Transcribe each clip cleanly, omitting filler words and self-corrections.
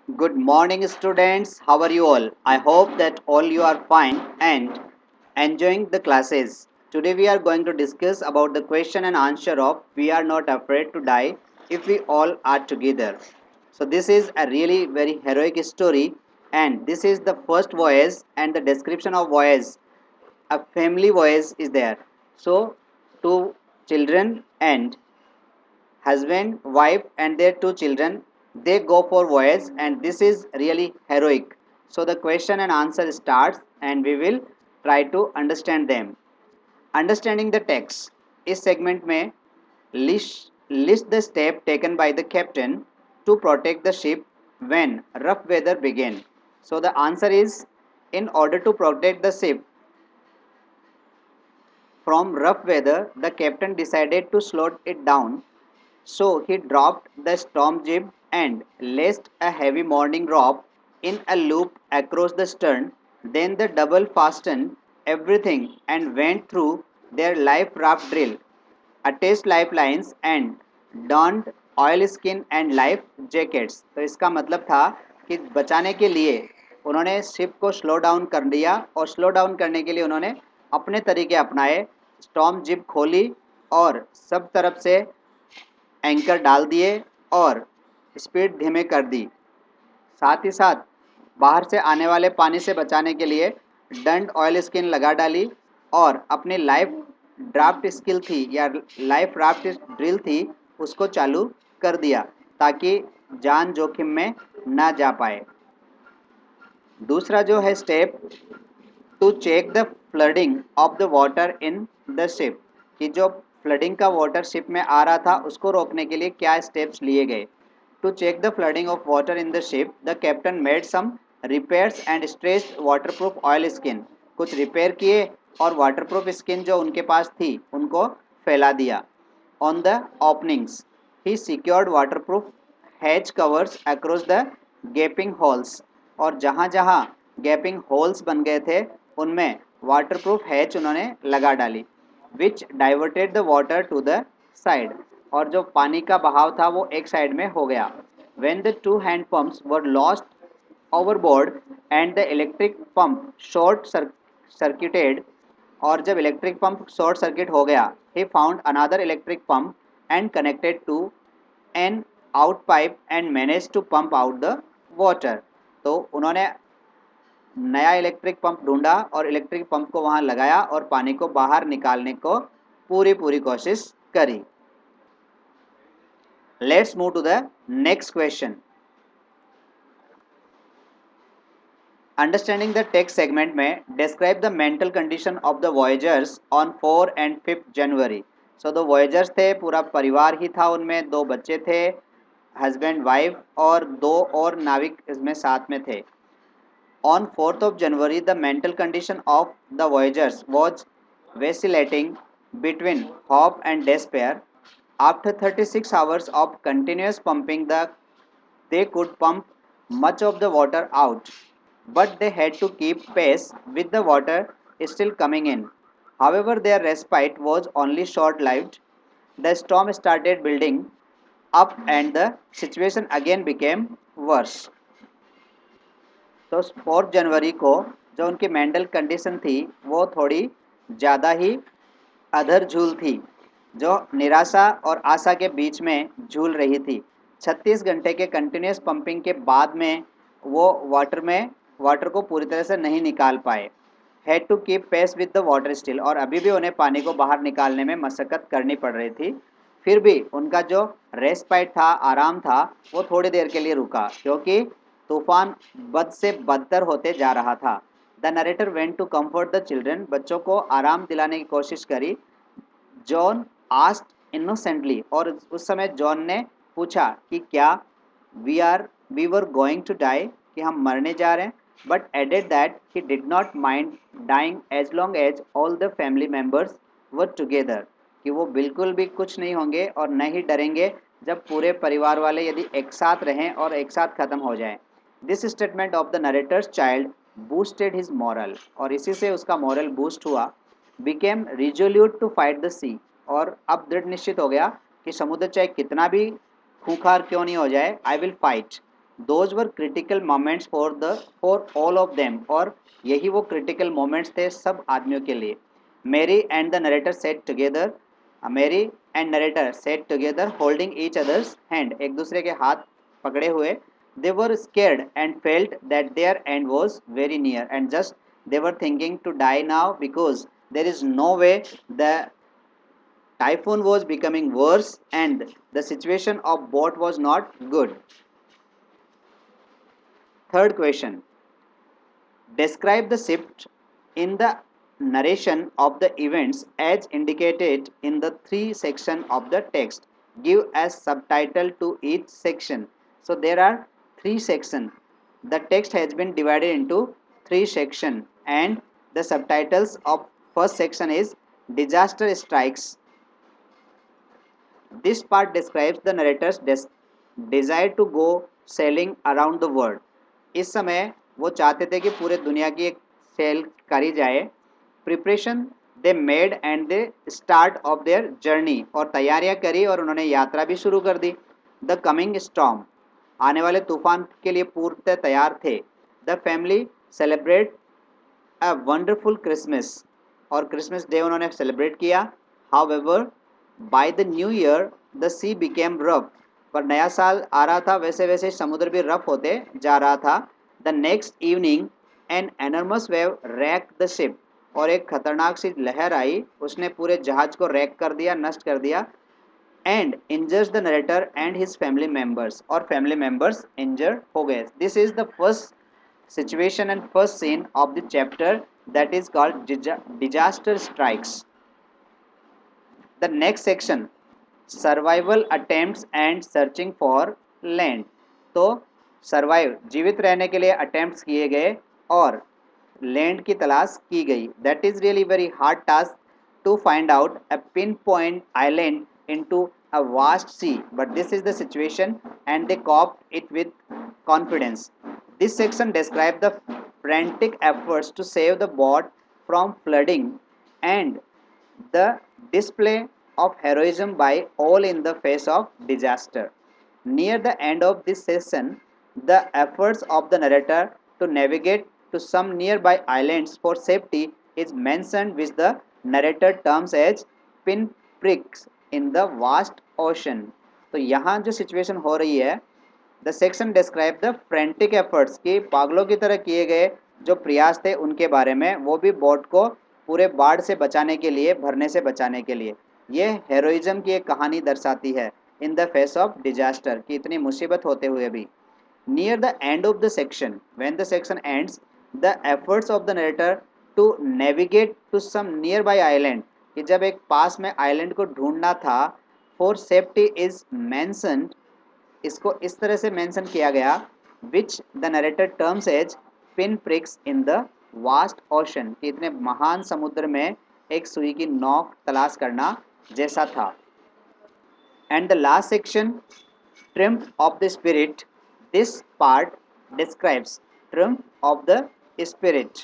Good morning, students. How are you all? I hope that all you are fine and enjoying the classes. Today we are going to discuss about the question and answer of "We are not afraid to die if we all are together." So this is a really very heroic story, and this is the first voyage and the description of voyage. A family voyage is there. So two children and husband, wife, and their two children, they go for voyage, and this is really heroic. So the question and answer starts, and we will try to understand them. Understanding the text. इस segment में list the step taken by the captain to protect the ship when rough weather began. So the answer is, in order to protect the ship from rough weather, the captain decided to slow it down. So he dropped the storm jib and laced a heavy mooring rope in a loop across the stern. Then the double fastened everything and went through their life raft drill, attached lifelines and donned oil skin and life jackets. तो इसका मतलब था कि बचाने के लिए उन्होंने ship को स्लो डाउन कर दिया, और स्लो डाउन करने के लिए उन्होंने अपने तरीके अपनाए। स्टॉर्म जिप खोली और सब तरफ से एंकर डाल दिए और स्पीड धीमे कर दी। साथ ही साथ बाहर से आने वाले पानी से बचाने के लिए डंड ऑयल स्किन लगा डाली, और अपनी लाइफ ड्राफ्ट स्किल थी या लाइफ राफ्ट ड्रिल थी, उसको चालू कर दिया ताकि जान जोखिम में ना जा पाए। दूसरा जो है step, to check the flooding of the water in the ship, कि जो फ्लडिंग का वाटर शिप में आ रहा था उसको रोकने के लिए क्या स्टेप्स लिए गए। To check the flooding of water in the ship, the captain made some repairs and stretched waterproof oilskin. कुछ रिपेयर किए और वाटरप्रूफ स्किन जो उनके पास थी उनको फैला दिया। On the openings he secured waterproof hatch covers across the gapping holes, और जहाँ जहाँ गैपिंग होल्स बन गए थे उनमें वाटरप्रूफ हैच उन्होंने लगा डाली। Which diverted the water to the side, और जो पानी का बहाव था वो एक साइड में हो गया। When the two hand pumps were lost overboard and the electric pump short circuited, और जब इलेक्ट्रिक पंप शॉर्ट सर्किट हो गया, he found another electric pump and connected to an out pipe and manage to pump out the water. तो उन्होंने नया electric pump ढूंढा और electric pump को वहां लगाया और पानी को बाहर निकालने को पूरी पूरी कोशिश करी। Let's move to the next question. Understanding the text segment में describe the mental condition of the voyagers on 4 and 5 January. So the voyagers थे, पूरा परिवार ही था, उनमें दो बच्चे थे, हस्बैंड वाइफ और दो और नाविक इसमें साथ में थे। On 4th of January, the mental condition of the voyagers was vacillating between hope and despair. After 36 hours of continuous pumping, they could pump much of the water out, but they had to keep pace with the water still coming in. However, their respite was only short lived. The storm started building up, and the situation again became worse. तो 4 जनवरी को जो उनकी mental condition थी वो थोड़ी ज़्यादा ही अधर झूल थी, जो निराशा और आशा के बीच में झूल रही थी। 36 घंटे के कंटिन्यूस पंपिंग के बाद में वो वाटर को पूरी तरह से नहीं निकाल पाए। Had to keep pace with the water still, और अभी भी उन्हें पानी को बाहर निकालने में मशक्क़त करनी पड़ रही थी। फिर भी उनका जो रेस्पाइट था, आराम था, वो थोड़ी देर के लिए रुका क्योंकि तूफान बद से बदतर होते जा रहा था। The narrator went to comfort the children, बच्चों को आराम दिलाने की कोशिश करी। जॉन आस्क्ड इनोसेंटली, और उस समय जॉन ने पूछा कि क्या we were going to die, कि हम मरने जा रहे हैं। But added that he did not mind dying as long as all the family members were together, कि वो बिल्कुल भी कुछ नहीं होंगे और न ही डरेंगे जब पूरे परिवार वाले यदि एक साथ रहें और एक साथ ख़त्म हो जाएं। This statement of the narrator's child boosted his moral, और इसी से उसका मॉरल बूस्ट हुआ। Became resolute to fight the sea, और अब दृढ़ निश्चित हो गया कि समुद्र चाहे कितना भी खूंखार क्यों नहीं हो जाए, I will fight. Those were critical moments for all of them, और यही वो क्रिटिकल मोमेंट्स थे सब आदमियों के लिए. Mary and the narrator sat together, Mary and narrator sat together holding each others hand, एक दूसरे के हाथ पकड़े हुए. They were scared and felt that their end was very near, and just they were thinking to die now because there is no way. The typhoon was becoming worse and the situation of boat was not good. Third question. Describe the shift in the narration of the events as indicated in the three sections of the text. Give a subtitle to each section. So there are three sections. The text has been divided into three sections, and the subtitles of first section is Disaster Strikes. This part describes the narrator's desire to go sailing around the world. इस समय वो चाहते थे कि पूरे दुनिया की एक सेल करी जाए. Preparation they made and they start of their journey, और तैयारियां करी और उन्होंने यात्रा भी शुरू कर दी. द कमिंग स्टॉर्म, आने वाले तूफान के लिए पूर्णतः तैयार थे. The family celebrate a wonderful Christmas, और क्रिसमस डे उन्होंने सेलिब्रेट किया. However by the new year the C became rough, पर नया साल आ रहा था वैसे वैसे समुद्र भी रफ होते जा रहा था. The next evening an enormous wave wrecked the ship, और एक खतरनाक सी लहर आई, उसने पूरे जहाज को रैक कर दिया, नष्ट कर दिया. And इंजर्स the narrator and his family members, और फैमिली मेंबर्स इंजर हो गए. This is the first situation and first scene of the chapter, that is called disaster strikes. The next section, survival attempts and searching for land. तो survive, जीवित रहने के लिए attempts किए गए और लैंड की तलाश की गई. That is really very hard task to find out a pinpoint island into a vast sea, but this is the situation and they coped it with confidence. This section describes the frantic efforts to save the boat from flooding and the display of heroism by all in the face of disaster. Near the end of this session, the efforts of the narrator to navigate to some nearby islands for safety is mentioned, which the narrator terms as pinpricks in the vast ocean. तो यहाँ जो situation हो रही है, the section describe the frantic efforts, कि पागलों की तरह किए गए जो प्रयास थे उनके बारे में, वो भी बोट को पूरे बाढ़ से बचाने के लिए, भरने से बचाने के लिए. ये हेरोइज्म की एक कहानी दर्शाती है in the face of disaster, कि इतनी मुसीबत होते हुए भी. Near the end of the section, when the section ends, the efforts of the narrator to navigate to some nearby island, कि जब एक पास में आइलैंड को ढूंढना था, फॉर सेफ्टी इज मैंसन्ड, इसको इस तरह से मेंशन किया गया, which the narrator terms as pinpricks in the vast ocean, कि इतने महान समुद्र में एक सुई की नोक तलाश करना जैसा था. And the last section, triumph of the spirit. This part describes triumph of the spirit,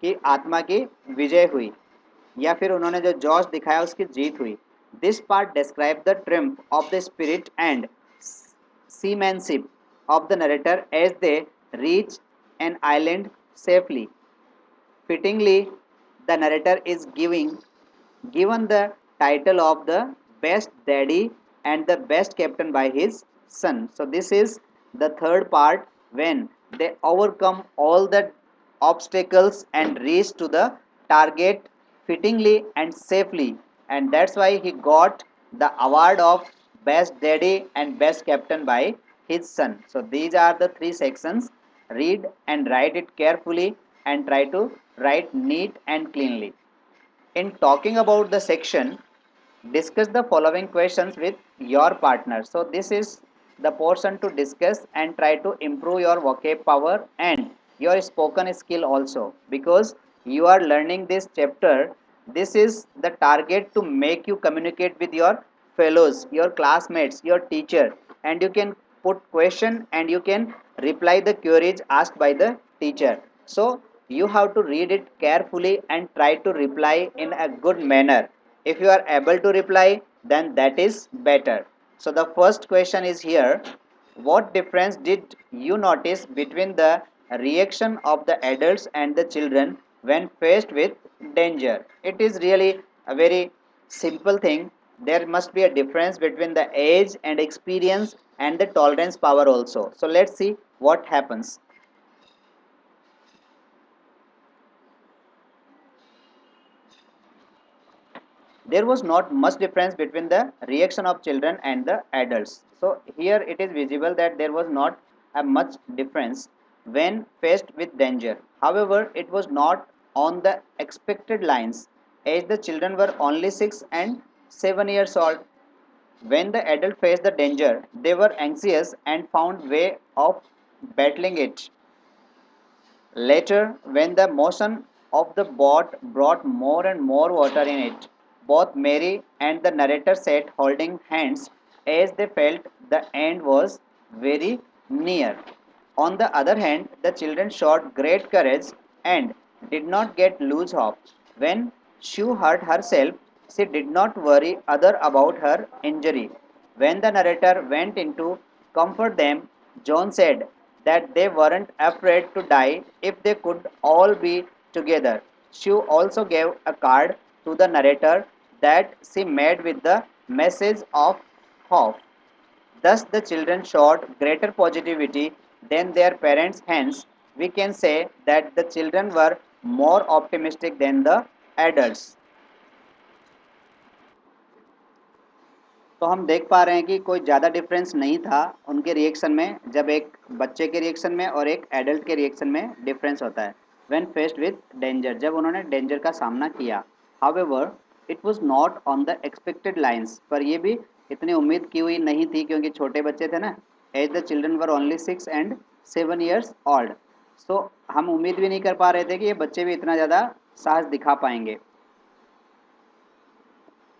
कि आत्मा की विजय हुई, या फिर उन्होंने जो जोश दिखाया उसकी जीत हुई. This part describe the triumph of the spirit and seamanship of the narrator as they reach an island safely. Fittingly, the narrator is given the title of the best daddy and the best captain by his son. So this is the third part, when they overcome all the obstacles and reach to the target fittingly and safely, and that's why he got the award of best daddy and best captain by his son. So these are the three sections. Read and write it carefully and try to write neat and cleanly. In talking about the section, discuss the following questions with your partner. So this is the portion to discuss and try to improve your vocab power and your spoken skill also, because you are learning this chapter. This is the target to make you communicate with your fellows, your classmates, your teacher, and you can put question and you can reply the queries asked by the teacher. So you have to read it carefully and try to reply in a good manner. If you are able to reply, then that is better. So the first question is here: What difference did you notice between the reaction of the adults and the children when faced with danger? It is really a very simple thing. There must be a difference between the age and experience and the tolerance power also. So let's see what happens. There was not much difference between the reaction of children and the adults. So here it is visible that there was not a much difference when faced with danger. However, it was not on the expected lines as the children were only 6 and 7 years old. When the adult faced the danger, they were anxious and found way of battling it. Later, when the motion of the boat brought more and more water in it, both Mary and the narrator sat holding hands as they felt the end was very near. On the other hand, the children showed great courage and did not get lose hope. When she hurt herself, she did not worry other about her injury. When the narrator went in to comfort them, John said that they weren't afraid to die if they could all be together. She also gave a card to the narrator that she made with the message of hope. Thus, the children showed greater positivity than their parents. Hence, we can say that the children were more optimistic than the adults. तो हम देख पा रहे हैं कि कोई ज़्यादा difference नहीं था उनके रिएक्शन में जब एक बच्चे के रिएक्शन में और एक एडल्ट के रिएक्शन में डिफरेंस होता है व्हेन फेस्ड विद डेंजर जब उन्होंने डेंजर का सामना किया however it was not on the expected lines पर ये भी इतनी उम्मीद की हुई नहीं थी क्योंकि छोटे बच्चे थे ना as the children were only 6 and 7 years old so हम उम्मीद भी नहीं कर पा रहे थे कि ये बच्चे भी इतना ज़्यादा साहस दिखा पाएंगे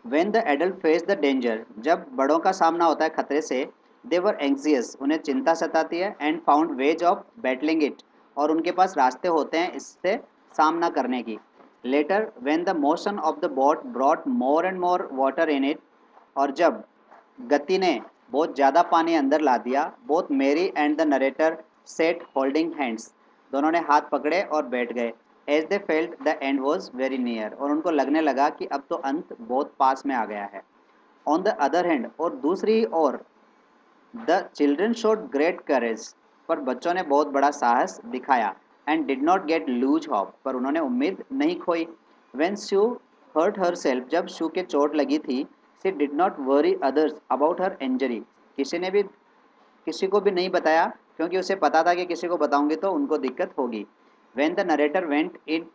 when the adult face the danger जब बड़ों का सामना होता है खतरे से दे वर एंग्जियस उन्हें चिंता सताती है and found ways of battling it और उनके पास रास्ते होते हैं इससे सामना करने की later when the motion of the boat brought more and more water in it और जब गति ने बहुत ज़्यादा पानी अंदर ला दिया both Mary and the narrator sat holding hands दोनों ने हाथ पकड़े और बैठ गए as they felt the end was very near और उनको लगने लगा कि अब तो अंत बहुत पास में आ गया है ऑन द अदर हैंड और दूसरी ओर the children showed great courage पर बच्चों ने बहुत बड़ा साहस दिखाया and did not get lose hope पर उन्होंने उम्मीद नहीं खोई when she hurt herself जब शू के चोट लगी थी she did not worry others about her injury किसी ने भी किसी को भी नहीं बताया क्योंकि उसे पता था कि किसी को बताऊंगी तो उनको दिक्कत होगी when the narrator went in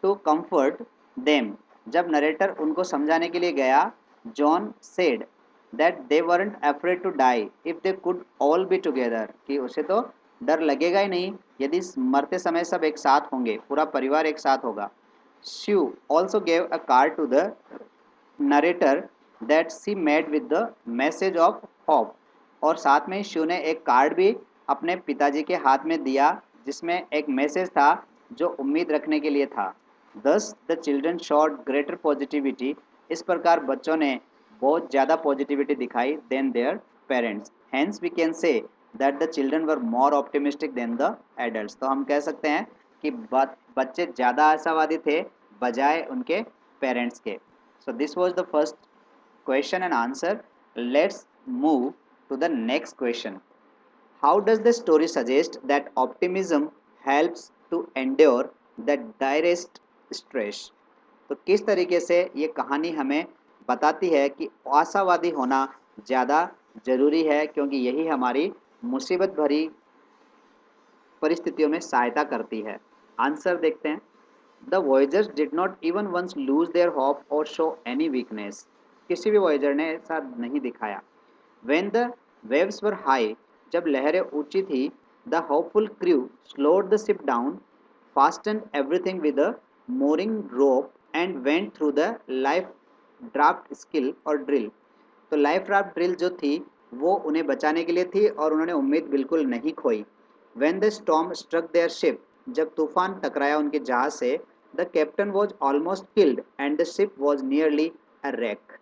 to comfort them जब नरेटर उनको समझाने के लिए गया John said that they weren't afraid to die if they could all be together कि उसे तो डर लगेगा ही नहीं यदि मरते समय सब एक साथ होंगे पूरा परिवार एक साथ होगा Sue also gave a card to the narrator that she made with the message of hope और साथ में शू ने एक कार्ड भी अपने पिताजी के हाथ में दिया जिसमें एक मैसेज था जो उम्मीद रखने के लिए था thus the children showed greater positivity इस प्रकार बच्चों ने बहुत ज़्यादा पॉजिटिविटी दिखाई than their parents hence we can say that the children were more optimistic than the adults तो हम कह सकते हैं कि बच्चे ज़्यादा आशावादी थे बजाय उनके पेरेंट्स के so this was the first question and answer. Let's move to the next question. How does the story suggest that optimism helps to endure the direst stress? तो किस तरीके से ये कहानी हमें बताती है कि आशावादी होना ज़्यादा ज़रूरी है क्योंकि यही हमारी मुसीबत भरी परिस्थितियों में सहायता करती है आंसर देखते हैं the voyagers did not even once lose their hope और शो एनी वीकनेस किसी भी वॉयजर ने ऐसा नहीं दिखाया when the waves were high जब लहरें ऊंची थी the hopeful crew slowed the ship down fasten everything with a mooring rope and went through the life raft skill और ड्रिल तो लाइफ राफ्ट ड्रिल जो थी वो उन्हें बचाने के लिए थी और उन्होंने उम्मीद बिल्कुल नहीं खोई when the storm struck their ship जब तूफान टकराया उनके जहाज से the captain was almost killed and the ship was nearly a wreck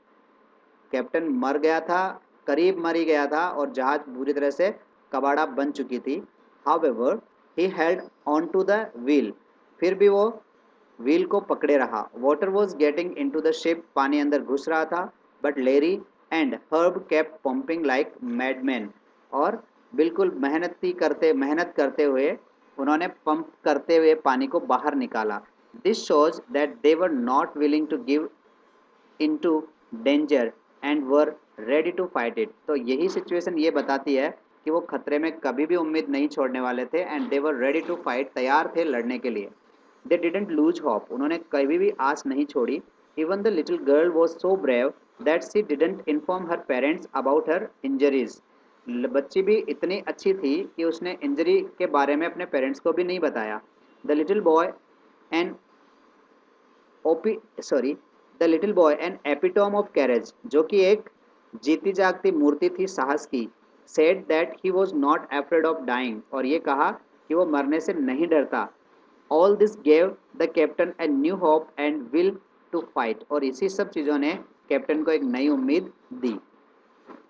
captain मर गया था करीब मर ही गया था और जहाज बुरी तरह से कबाड़ा बन चुकी थी. However, he held on to the wheel. फिर भी वो व्हील को पकड़े रहा. Water was getting into the ship. पानी अंदर घुस रहा था. But Larry and Herb kept pumping like madmen. और बिल्कुल मेहनत करते हुए उन्होंने पंप करते हुए पानी को बाहर निकाला. This shows that they were not willing to give into danger and were ready to fight it. तो यही सिचुएशन ये बताती है कि वो खतरे में कभी भी उम्मीद नहीं छोड़ने वाले थे and they were ready to fight, तैयार थे लड़ने के लिए. दे डिडंट लूज होप, उन्होंने कभी भी आस नहीं छोड़ी. Even the little girl was so brave that she didn't inform her parents about her injuries. बच्ची भी इतनी अच्छी थी कि उसने इंजरी के बारे में अपने पेरेंट्स को भी नहीं बताया. The little boy and oops sorry the little boy an epitome of courage, जो कि एक जीती जागती मूर्ति थी साहस की. Said that he was not afraid of dying, और ये कहा कि वो मरने से नहीं डरता. All this gave the captain a new hope and will to fight, और इसी सब चीज़ों ने कैप्टन को एक नई उम्मीद दी.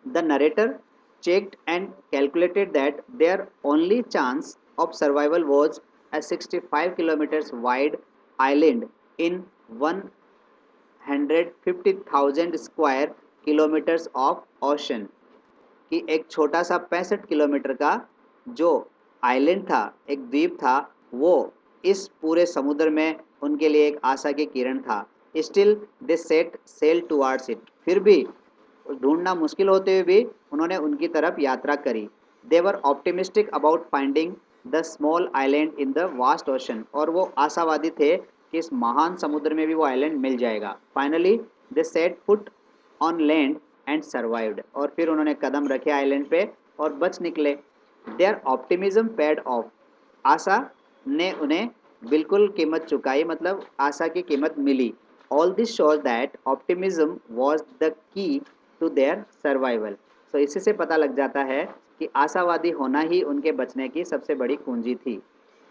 The narrator checked and calculated that their only chance of survival was a 65 kilometers wide island in 150,000 square kilometres of ocean, कि एक छोटा सा 65 किलोमीटर का जो आइलैंड था, एक द्वीप था, वो इस पूरे समुद्र में उनके लिए एक आशा की किरण था. Still they set sail towards it, फिर भी ढूंढना मुश्किल होते हुए भी उन्होंने उनकी तरफ यात्रा करी. They were optimistic about finding the small island in the vast ocean, और वो आशावादी थे कि इस महान समुद्र में भी वो आइलैंड मिल जाएगा. Finally they set foot on land and survived, और फिर उन्होंने कदम रखे आइलैंड पे और बच निकले. देयर ऑप्टिमिज्म पेड ऑफ, आशा ने उन्हें बिल्कुल कीमत चुकाई, मतलब आशा की कीमत मिली. All this shows that optimism was the key to their survival. So इसी से पता लग जाता है कि आशावादी होना ही उनके बचने की सबसे बड़ी कुंजी थी.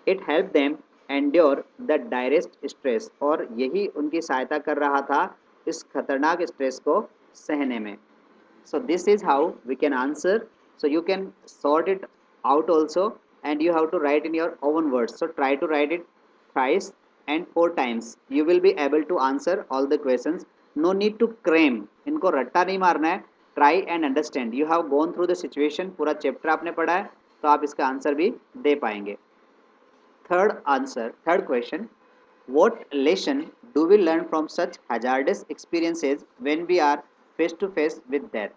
It help them endure the direst stress, और यही उनकी सहायता कर रहा था इस खतरनाक स्ट्रेस को सहने में. So this is how we can answer. So you can sort it out also, and you have to write in your own words. So try to write it thrice and 4 times. You will be able to answer all the questions. No need to cram. इनको रट्टा नहीं मारना है. Try and understand. You have gone through the situation. पूरा chapter आपने पढ़ा है, तो आप इसका आंसर भी दे पाएंगे. Third question. What lesson do we learn from such hazardous experiences when we are face to face with death?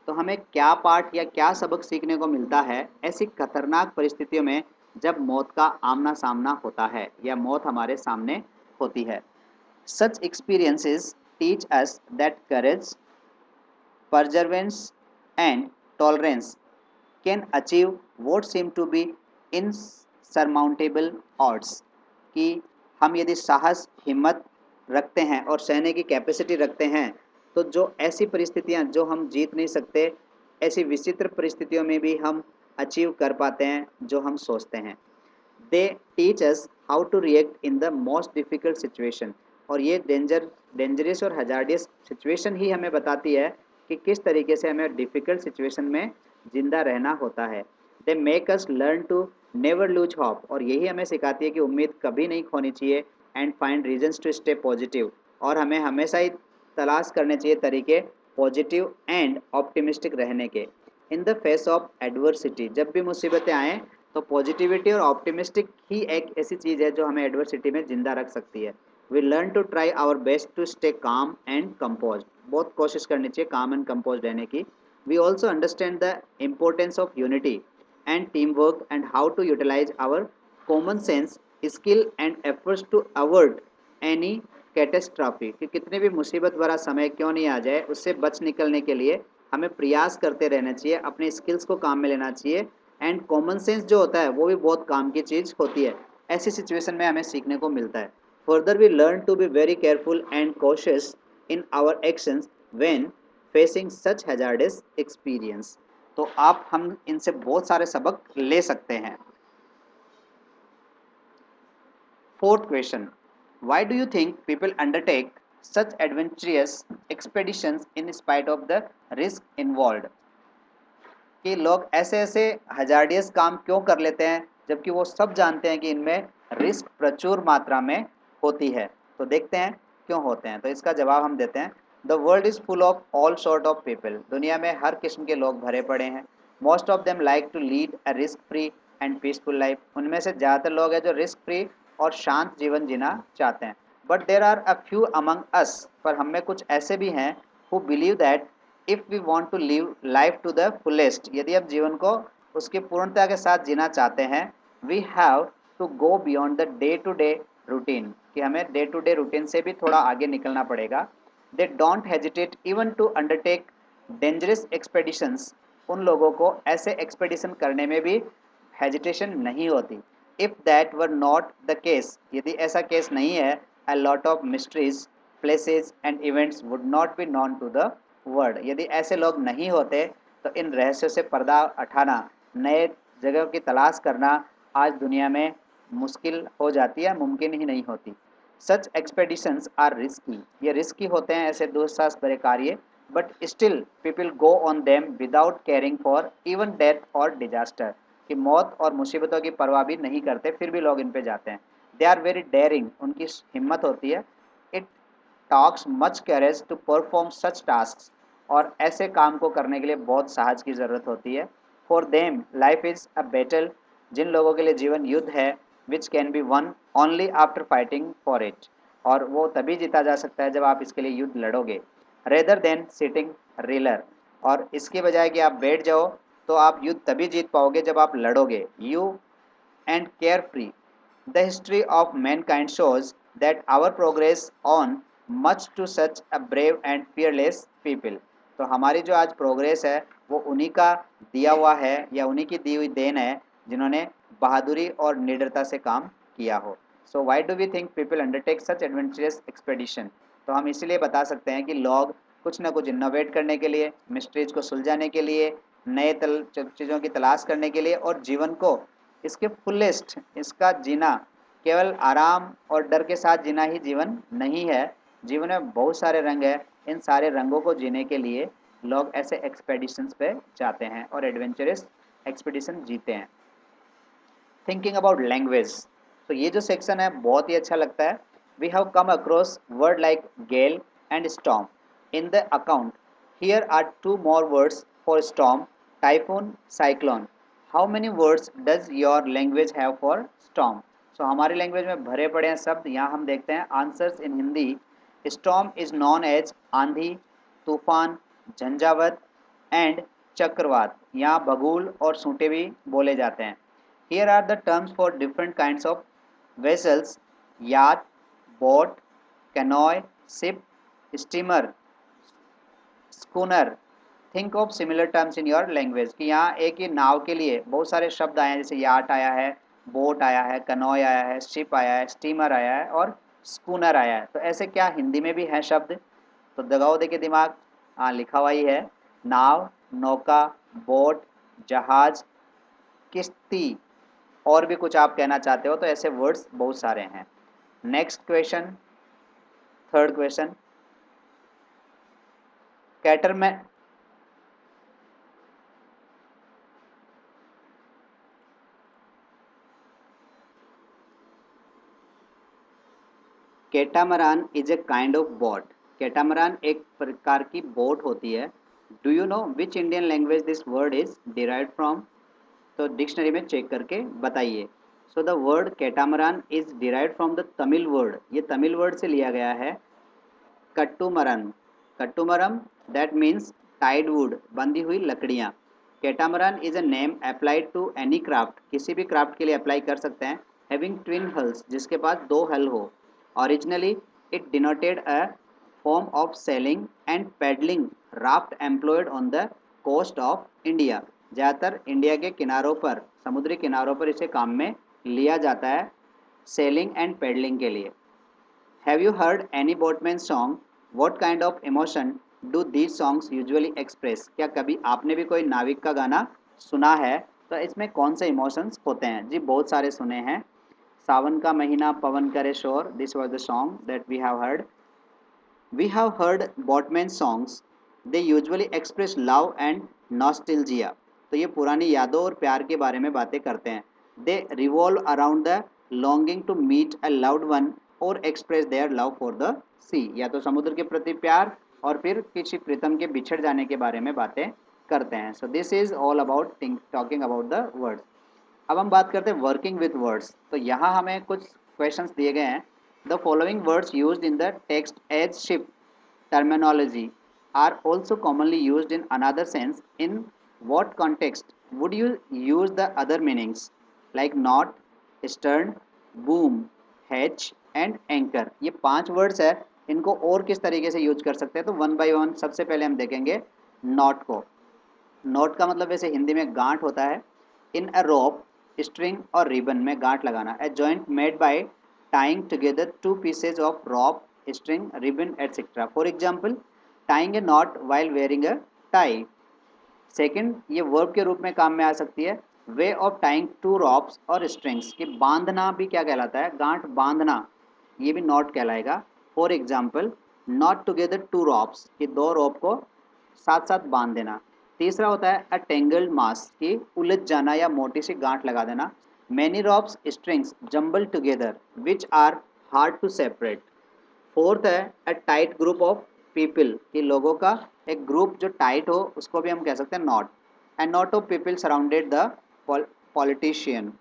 तो हमें क्या पाठ या क्या सबक सीखने को मिलता है ऐसी खतरनाक परिस्थितियों में जब मौत का आमना सामना होता है या मौत हमारे सामने होती है. Such experiences teach us that courage, perseverance, and tolerance can achieve what seem to be insurmountable odds. कि हम यदि साहस, हिम्मत रखते हैं और सहने की कैपेसिटी रखते हैं, तो जो ऐसी परिस्थितियां जो हम जीत नहीं सकते, ऐसी विचित्र परिस्थितियों में भी हम अचीव कर पाते हैं जो हम सोचते हैं. They teach us how to react in the most difficult situation, और ये डेंजरस और हजार्डियस सिचुएशन ही हमें बताती है कि किस तरीके से हमें डिफ़िकल्ट सिचुएशन में ज़िंदा रहना होता है. They make us learn to never lose hope, और यही हमें सिखाती है कि उम्मीद कभी नहीं खोनी चाहिए. And find reasons to stay positive, और हमें हमेशा ही तलाश करने चाहिए तरीके पॉजिटिव एंड ऑप्टिमिस्टिक रहने के. इन द फेस ऑफ एडवर्सिटी, जब भी मुसीबतें आएँ तो पॉजिटिविटी और ऑप्टिमिस्टिक ही एक ऐसी चीज़ है जो हमें एडवर्सिटी में ज़िंदा रख सकती है. We learn to try our best to stay calm and compose, बहुत कोशिश करनी चाहिए काम एंड कंपोज रहने की. We also understand the importance of unity and team work and how to utilise our common sense, skill and efforts to avoid any catastrophe, कि कितने भी मुसीबत भरा समय क्यों नहीं आ जाए, उससे बच निकलने के लिए हमें प्रयास करते रहना चाहिए, अपने स्किल्स को काम में लेना चाहिए. एंड कॉमन सेंस जो होता है वो भी बहुत काम की चीज़ होती है, ऐसी सिचुएशन में हमें सीखने को मिलता है. Further we learn to be very careful and cautious in our actions when facing such hazardous experience. तो आप हम इनसे बहुत सारे सबक ले सकते हैं. Fourth question, why do you think people undertake such adventurous expeditions in spite of the risk involved? कि लोग ऐसे ऐसे हजार्डियस काम क्यों कर लेते हैं जबकि वो सब जानते हैं कि इनमें रिस्क प्रचुर मात्रा में होती है। तो देखते हैं क्यों होते हैं। तो इसका जवाब हम देते हैं, the world is full of all sort of people. दुनिया में हर किस्म के लोग भरे पड़े हैं। Most of them like to lead a risk free and peaceful life. उनमें से ज़्यादातर लोग हैं जो रिस्क फ्री और शांत जीवन जीना चाहते हैं। But there are a few among us, पर हम में कुछ ऐसे भी हैं who believe that if we want to live life to the fullest, यदि आप जीवन को उसकी पूर्णता के साथ जीना चाहते हैं, we have to go beyond the day to day routine, कि हमें डे टू डे रूटीन से भी थोड़ा आगे निकलना पड़ेगा। They don't hesitate even to undertake dangerous expeditions. उन लोगों को ऐसे एक्सपेडिशन करने में भी हेजिटेशन नहीं होती। If that were not the case, यदि ऐसा केस नहीं है, a lot of mysteries places and events would not be known to the world. यदि ऐसे लोग नहीं होते तो इन रहस्यों से पर्दा उठाना, नए जगह की तलाश करना आज दुनिया में मुश्किल हो जाती है, मुमकिन ही नहीं होती। सच एक्सपेडिशंस आर रिस्की, ये रिस्की होते हैं ऐसे दुस्साहस भरे कार्य, but still people go on them without caring for even death और डिजास्टर, कि मौत और मुसीबतों की परवाह भी नहीं करते फिर भी लोग इन पे जाते हैं। दे आर वेरी डेयरिंग, उनकी हिम्मत होती है। It takes much courage to perform such task, और ऐसे काम को करने के लिए बहुत साहस की ज़रूरत होती है। For them life is a battle, जिन लोगों के लिए जीवन युद्ध है, which can be won only after fighting for it, और वो तभी जीता जा सकता है जब आप इसके लिए युद्ध लड़ोगे। रेदर देन सिटिंग रिलर, और इसके बजाय कि आप बैठ जाओ, तो आप युद्ध तभी जीत पाओगे जब आप लड़ोगे। You and carefree. The history of mankind shows that our progress on much to such a brave and fearless people. तो हमारी जो आज प्रोग्रेस है वो उन्हीं का दिया हुआ है या उन्हीं की दी हुई देन है जिन्होंने बहादुरी और निडरता से काम किया हो। So why do we think people undertake such adventurous expedition. तो हम इसीलिए बता सकते हैं कि लोग कुछ ना कुछ इनोवेट करने के लिए, मिस्ट्रीज को सुलझाने के लिए, नए चीज़ों की तलाश करने के लिए, और जीवन को इसके फुलेस्ट, इसका जीना, केवल आराम और डर के साथ जीना ही जीवन नहीं है। जीवन में बहुत सारे रंग हैं। इन सारे रंगों को जीने के लिए लोग ऐसे एक्सपेडिशंस पे जाते हैं और एडवेंचरस एक्सपेडिशन जीते हैं। थिंकिंग अबाउट लैंग्वेज, तो ये जो सेक्शन है बहुत ही अच्छा लगता है। We have come across word like gale and storm in the account. Here are two more words for storm, typhoon, cyclone. How many words does your language have for storm. So हमारी language में भरे पड़े हैं शब्द, यहाँ हम देखते हैं answers in Hindi. Storm is known as आंधी, तूफान, झंझावत एंड चक्रवात। यहाँ बगुल और सूटे भी बोले जाते हैं। Here are the terms for different kinds of vessels: yacht, boat, canoe, ship, steamer, schooner. Think of similar terms in your language, कि यहाँ एक ही नाव के लिए बहुत सारे शब्द आए हैं, जैसे याट आया है, बोट आया है, कनॉय आया है, शिप आया है, स्टीमर आया है और स्कूनर आया है। तो ऐसे क्या हिंदी में भी हैं शब्द? तो दगाओ देखिए दिमाग। हाँ, लिखा हुआ ही है, नाव, नौका, बोट, जहाज, किश्ती, और भी कुछ आप कहना चाहते हो तो ऐसे वर्ड्स बहुत सारे हैं। Next question, third question, catamaran, catamaran is a kind of boat. Catamaran एक प्रकार की बोट होती है। Do you know which Indian language this word is derived from. तो डिक्शनरी में चेक करके बताइए। So the word catamaran is derived from the Tamil word, ये तमिल वर्ड से लिया गया है, kattumaran. Kattumaram, that means tied wood, बंधी हुई लकड़ियाँ। Catamaran is a name applied to any craft, किसी भी क्राफ्ट के लिए अप्लाई कर सकते हैं, हैविंग ट्विन हल्स, जिसके पास दो हल हो। Originally it denoted a form of sailing and paddling raft employed on the coast of India. ज़्यादातर इंडिया के किनारों पर, समुद्री किनारों पर इसे काम में लिया जाता है सेलिंग एंड पेडलिंग के लिए। Have you heard any boatman song? What kind of emotion do these songs usually express? क्या कभी आपने भी कोई नाविक का गाना सुना है? तो इसमें कौन से इमोशंस होते हैं? जी बहुत सारे सुने हैं। सावन का महीना पवन करे शोर, this was the song that we have heard. We have heard boatman songs. They usually express love and nostalgia. तो ये पुरानी यादों और प्यार के बारे में बातें करते हैं। They revolve around the longing to meet a loved one और express their love for the sea, या तो समुद्र के प्रति प्यार और फिर किसी प्रीतम के बिछड़ जाने के बारे में बातें करते हैं। So this is all about talking about the words. अब हम बात करते हैं वर्किंग विथ वर्ड्स। तो यहाँ हमें कुछ क्वेश्चंस दिए गए हैं। The following words used in the text as ship terminology are also commonly used in another sense. In what context would you use the other meanings like knot, stern, boom, hedge and anchor? ये 5 words है, इनको और किस तरीके से use कर सकते हैं? तो वन बाय वन सबसे पहले हम देखेंगे नॉट को। नॉट का मतलब वैसे हिंदी में गांठ होता है। इन अ रोप, स्ट्रिंग और रिबन में गांठ लगाना। A joint made by tying together two pieces of rope, string, ribbon etcetera. For example, tying a knot while wearing a tie. Second, ये वर्ब के रूप में काम में आ सकती है। Way of tying two ropes और स्ट्रिंग्स, कि बांधना भी क्या कहलाता है? गांठ बांधना, ये भी नॉट कहलाएगा। For example, knot together two ropes, कि दो रॉप को साथ साथ बांध देना। तीसरा होता है अ टेंगल्ड मास, कि उलझ जाना या मोटी सी गांठ लगा देना। Many ropes strings jumble together which are hard to separate. Fourth है a tight group of people, कि लोगों का एक ग्रुप जो टाइट हो उसको भी हम कह सकते हैं not. And not of people surrounded the politician.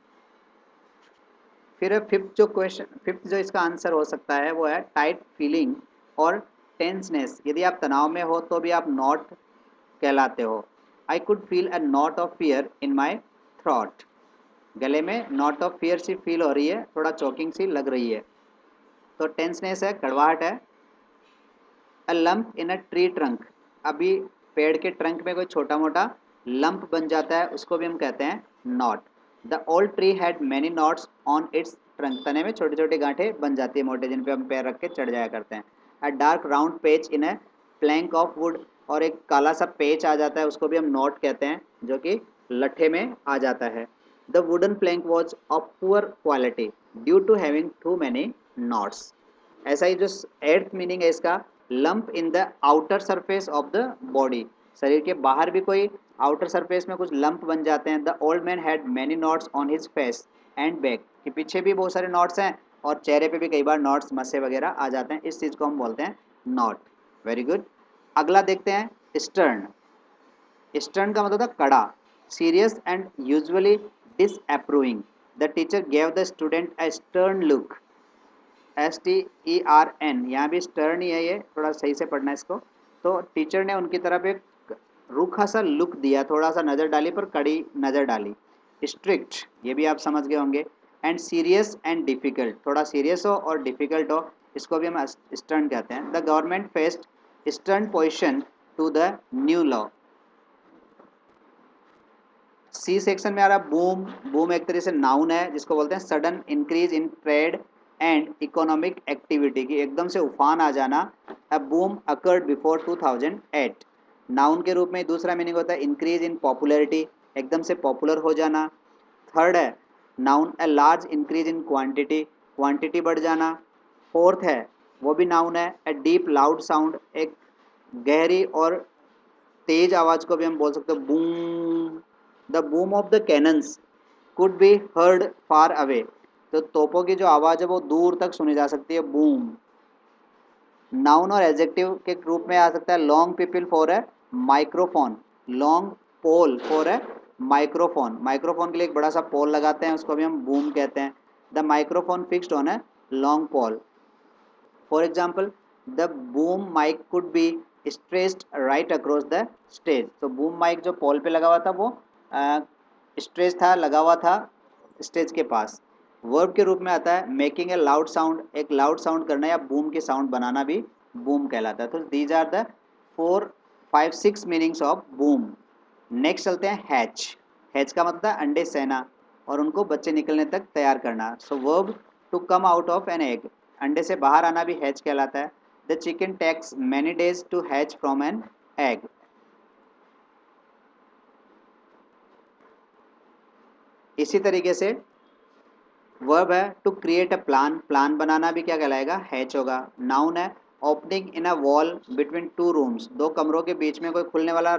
फिर फिफ्थ जो इसका आंसर हो सकता है वो है टाइट फीलिंग और टेंसनेस। यदि आप तनाव में हो तो भी आप नॉट कहलाते हो। I could feel a knot of fear in my throat, गले में नॉट ऑफ फियर सी फील हो रही है, थोड़ा चौकिंग सी लग रही है। तो टेंसनेस है, कड़वाहट है। A lump in a tree trunk, अभी पेड़ के ट्रंक में कोई छोटा मोटा लंप बन जाता है, उसको भी हम कहते हैं knot. The old tree had many knots on its trunk, तने में छोटे छोटे गांठें बन जाती है मोटे, जिन पे हम पैर रख के चढ़ जाया करते हैं। अ डार्क राउंड पेच इन अ प्लैंक ऑफ वुड, और एक काला सा पेच आ जाता है, उसको भी हम नॉट कहते हैं, जो कि लट्ठे में आ जाता है। The wooden plank was of poor quality due to having too many knots. ऐसा ही जो एर्थ मीनिंग है इसका, lump in the outer surface of the body, शरीर के बाहर भी कोई आउटर सरफेस में कुछ लंप बन जाते हैं। The old man had many knots on his face and back, कि पीछे भी बहुत सारे नॉट्स हैं और चेहरे पे भी कई बार नॉट्स मस्से वगैरह आ जाते हैं, इस चीज़ को हम बोलते हैं नॉट। Very good. अगला देखते हैं स्टर्न। स्टर्न का मतलब था कड़ा, serious and usually disapproving. The teacher gave the student a stern look. STERN, यहाँ भी स्टर्न ही है, ये थोड़ा सही से पढ़ना है इसको। तो टीचर ने उनकी तरफ एक रूखा सा लुक दिया, थोड़ा सा नज़र डाली पर कड़ी नज़र डाली। स्ट्रिक्ट, ये भी आप समझ गए होंगे। एंड सीरियस एंड डिफ़िकल्ट, थोड़ा सीरियस हो और डिफ़िकल्ट हो, इसको भी हम स्टर्न कहते हैं। The government faced stern position to the new law. C section में आ रहा बूम। बूम एक तरह से नाउन है, जिसको बोलते हैं sudden increase in trade and economic activity, की एकदम से उफान आ जाना। A boom occurred before 2008। Noun के रूप में दूसरा मीनिंग होता है इंक्रीज इन पॉपुलैरिटी, एकदम से पॉपुलर हो जाना। थर्ड है noun a large increase in quantity, quantity बढ़ जाना। फोर्थ है वो भी नाउन है अ डीप लाउड साउंड, एक गहरी और तेज आवाज को भी हम बोल सकते हैं boom. The boom of the cannons could be heard far away, तो तोपों की जो आवाज़ है वो दूर तक सुनी जा सकती है, बूम। नाउन और एडजेक्टिव के रूप में आ सकता है long people for a microphone, long pole for a microphone, microphone के लिए एक बड़ा सा पोल लगाते हैं, उसको भी हम बूम कहते हैं। The microphone fixed on a long pole. For example, the boom mic could be stressed right across the stage, तो बूम माइक जो पोल पे लगा हुआ था वो स्ट्रेच था, लगा हुआ था स्टेज के पास। वर्ब के रूप में आता है मेकिंग ए लाउड साउंड, एक लाउड साउंड करना या बूम की साउंड बनाना भी बूम कहलाता है। तो these are the 4 5 6 meanings of boom. Next चलते हैं हैच। हैच का मतलब है अंडे सेना और उनको बच्चे निकलने तक तैयार करना। So verb to come out of an egg, अंडे से बाहर आना भी हैच कहलाता है। The chicken takes many days to hatch from an egg. इसी तरीके से वर्ब है to create a plan, plan बनाना भी क्या कहलाएगा, हैच होगा। नाउन है opening in a wall between two rooms, दो कमरों के बीच में कोई खुलने वाला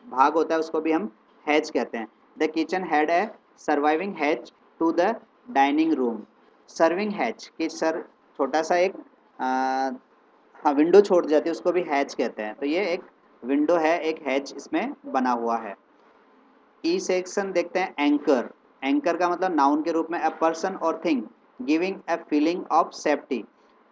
भाग होता है, उसको भी हम हैच कहते हैं। The kitchen had a surviving hatch to the dining room. Serving hatch कि सर छोटा सा एक हाँ विंडो छोड़ जाती है उसको भी हैच कहते हैं। तो ये एक विंडो है, एक हैच इसमें बना हुआ है। ई सेक्शन देखते हैं एंकर। एंकर का मतलब नाउन के रूप में अ पर्सन और thing giving a feeling of safety.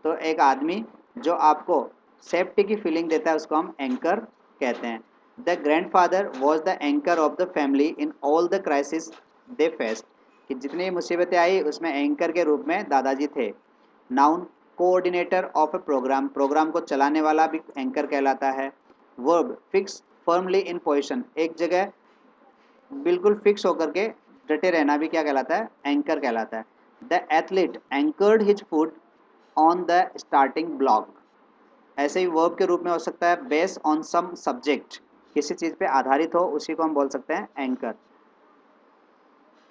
तो एक आदमी जो आपको सेफ्टी की फीलिंग देता है उसको हम एंकर कहते हैं। The grandfather was the anchor of the family in all the crisis they faced. कि जितनी मुसीबतें आई उसमें एंकर के रूप में दादाजी थे। Noun coordinator of a programme. Programme को चलाने वाला भी एंकर कहलाता है। Verb fix firmly in position. एक जगह बिल्कुल फिक्स होकर के डटे रहना भी क्या कहलाता है? एंकर कहलाता है। The athlete anchored his foot on the starting block. ऐसे ही वर्ब के रूप में हो सकता है बेस्ड ऑन सम सब्जेक्ट, किसी चीज़ पे आधारित हो उसी को हम बोल सकते हैं anchor.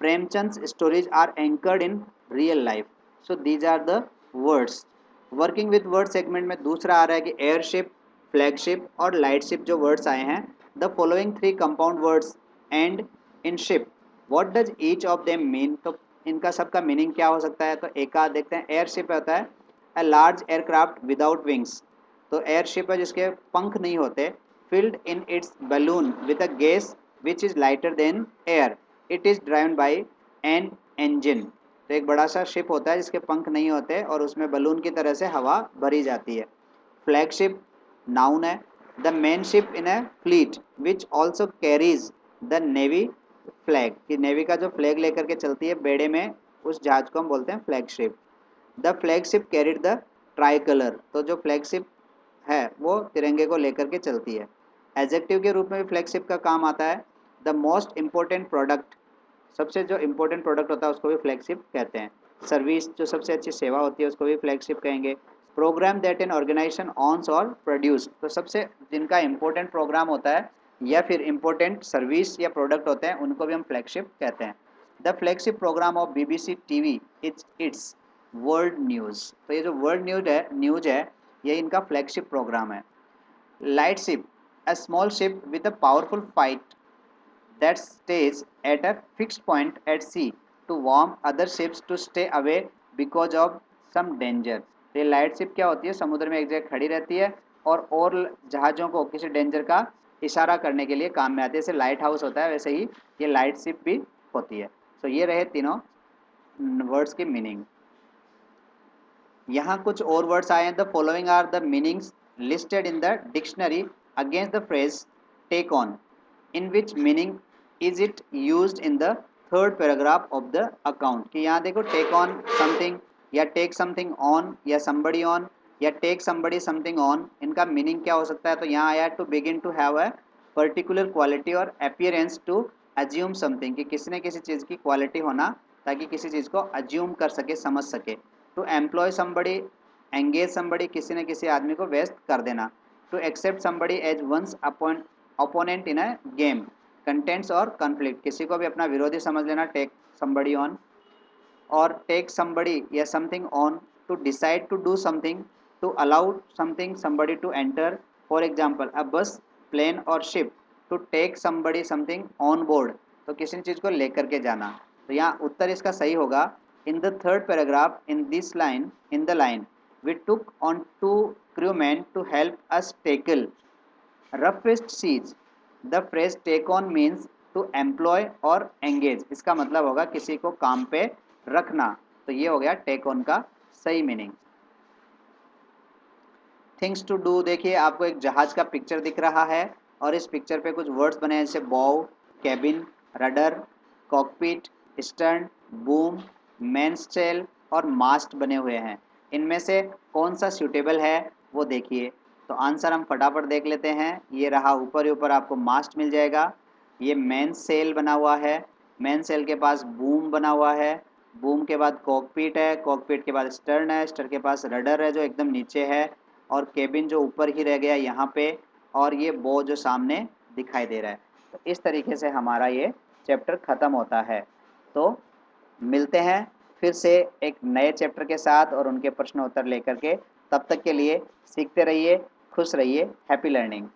Premchand stories are anchored in real life. So these are the words. Working with word segment में दूसरा आ रहा है कि एयरशिप, फ्लैगशिप और लाइटशिप जो वर्ड्स आए हैं। The following three compound words and in ship, what does each of them mean. तो इनका सबका मीनिंग क्या हो सकता है? तो एक आध देखते हैं। एयरशिप होता है a large aircraft without wings. तो एयरशिप है जिसके पंख नहीं होते। Filled in its balloon with a gas which is lighter than air, it is driven by an engine. तो एक बड़ा सा शिप होता है जिसके पंख नहीं होते और उसमें बलून की तरह से हवा भरी जाती है। फ्लैगशिप नाउन है। The main ship in A fleet which also carries the navy flag. कि नेवी का जो फ्लैग लेकर के चलती है बेड़े में, उस जहाज को हम बोलते हैं flagship. The flagship carried the try colour. तो जो फ्लैगशिप है वो तिरंगे को लेकर के चलती है। एडजेक्टिव के रूप में भी फ्लैगशिप का काम आता है। द मोस्ट इम्पोर्टेंट प्रोडक्ट, सबसे जो इम्पोर्टेंट प्रोडक्ट होता है उसको भी फ्लैगशिप कहते हैं। सर्विस जो सबसे अच्छी सेवा होती है उसको भी फ्लैगशिप कहेंगे। प्रोग्राम दैट एन ऑर्गेनाइजेशन ऑन्स और प्रोड्यूस। तो सबसे जिनका इम्पोर्टेंट प्रोग्राम होता है या फिर इम्पोर्टेंट सर्विस या प्रोडक्ट होते हैं उनको भी हम फ्लैगशिप कहते हैं। The flagship programme of BBC TV its world news. तो ये जो वर्ल्ड न्यूज है ये इनका फ्लैगशिप प्रोग्राम है। Lightship a small ship with a powerful fight that stays at a fixed point at sea to warn other ships to stay away because of some danger। ये light ship क्या होती है? समुद्र में एक जगह खड़ी रहती है और जहाज़ों को किसी डेंजर का इशारा करने के लिए काम में आती है। जैसे लाइट हाउस होता है वैसे ही ये लाइट शिप भी होती है। तो ये रहे तीनों वर्ड्स की मीनिंग। यहाँ कुछ और वर्ड्स आए हैं। The following are the meanings listed in the dictionary against the phrase take on, in which meaning is it used in the third paragraph of the account. कि यहाँ देखो टेक ऑन समथिंग या take something on या somebody on या take somebody something on, इनका meaning क्या हो सकता है? तो यहाँ आया to begin to have a particular quality और अपीयरेंस टू अज्यूम समथिंग। कि किसी न किसी चीज़ की क्वालिटी होना ताकि किसी चीज़ को अज्यूम कर सके, समझ सके। To employ somebody, engage somebody, किसी न किसी आदमी को व्यस्त कर देना। To accept somebody as one's opponent in a game, contents और कॉन्फ्लिक्ट, किसी को भी अपना विरोधी समझ लेना, टेक समबडी ऑन। और टेक समबडी या something on to decide to do something, to allow something somebody to enter, for example a bus, plane और ship. To take somebody something on board, तो किसी चीज़ को लेकर के जाना। तो यहाँ उत्तर इसका सही होगा। In the third paragraph in this line, in the line we took on two crewmen to help us tackle roughest seas, the phrase take on means to employ और एंगेज। इसका मतलब होगा किसी को काम पे रखना। तो ये हो गया टेक ऑन का सही मीनिंग। थिंग्स टू डू, देखिए आपको एक जहाज का पिक्चर दिख रहा है और इस पिक्चर पे कुछ वर्ड्स बने हैं जैसे bow, cabin, rudder, cockpit, stern, boom, mainsail और मास्ट बने हुए हैं। इनमें से कौन सा सूटेबल है वो देखिए। तो आंसर हम फटाफट देख लेते हैं। ये रहा, ऊपर ही ऊपर आपको मास्ट मिल जाएगा। ये मेन सेल बना हुआ है, मेन सेल के पास बूम बना हुआ है, बूम के बाद कॉकपिट है, कॉकपिट के बाद स्टर्न है, स्टर्न के पास रडर है जो एकदम नीचे है, और केबिन जो ऊपर ही रह गया यहाँ पे, और ये बो जो सामने दिखाई दे रहा है। तो इस तरीके से हमारा ये चैप्टर ख़त्म होता है। तो मिलते हैं फिर से एक नए चैप्टर के साथ और उनके प्रश्न उत्तर लेकर के। तब तक के लिए सीखते रहिए, खुश रहिए, हैप्पी लर्निंग।